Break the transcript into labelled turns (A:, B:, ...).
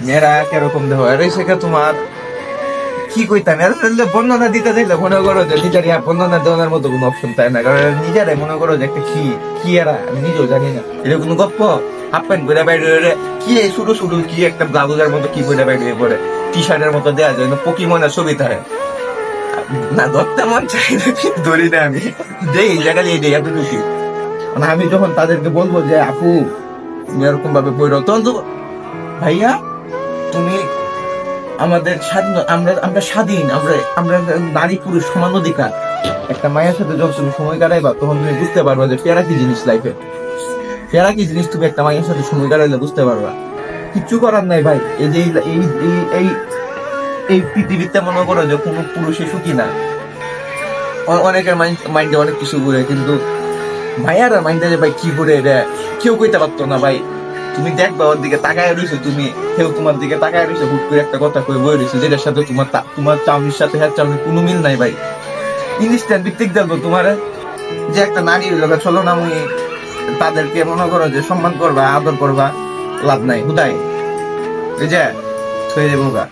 A: মেয়েরা কিরকম দেখো আরে সেটা তোমার কি কইতাম বর্ণনা দিতে চাইলে মনে করো যে নিজের বর্ণনা দেওয়ার মতো কোনো অপশন তাই না, কারণ নিজেরাই মনে করো যে একটা কি এরা আমি নিজেও জানি না এটা কোনো গপ্প। হাফ প্যান্ট পরে বাইরে কি এই শুরু শুরু কি একটা ব্লাউজের মতো কি পরে বাইরে পরে টি শার্টের মতো দেওয়া যায় না পকিমনের ছবি থাকে না, ধরতে মন চাই না কিন্তু ধরি না আমি দেই জায়গা দিয়ে দেই এতটুকু। মানে আমি যখন তাদেরকে বলবো যে আপু তুমি এরকম ভাবে পড়ো তখন তো ভাইয়া তুমি আমাদের স্বাধীন, আমরা আমরা স্বাধীন, আমরা আমরা নারী পুরুষ সমান অধিকার। একটা মায়ের সাথে যখন তুমি সময় কাটাইবা তখন তুমি বুঝতে পারবা যে পেয়ারা কি জিনিস লাইফে, পেয়ারা কি জিনিস তুমি একটা মায়ের সাথে সময় কাটাইলে বুঝতে পারবা। কিচ্ছু করার নাই ভাই, এই যে এই এই এই এই পৃথিবীতে মনে করো যে কোনো পুরুষই সুখী না। অনেকের মাইন্ডে অনেক কিছু ঘুরে, কিন্তু ভাইয়ারা মাইন্ডে যে ভাই কি ঘুরে এটা কেউ কইতে পারতো না ভাই। তুমি দেখবা ওর দিকে তাকায় রয়েছে, তুমি কেউ তোমার দিকে তাকায় রয়েছে, হুট করে একটা কথা কয়ে বয়ে রয়েছে যেটার সাথে তোমার চাউনির সাথে হ্যাঁ চাউনির কোনো মিল নাই ভাই। ইনস্ট্যান্ট ভিত্তিক দেখবো তোমার যে একটা নারী লোক চলো না আমি তাদেরকে মনে করো যে সম্মান করবা আদর করবা, লাভ নাই হুদাই এই যে হয়ে যাবো গা।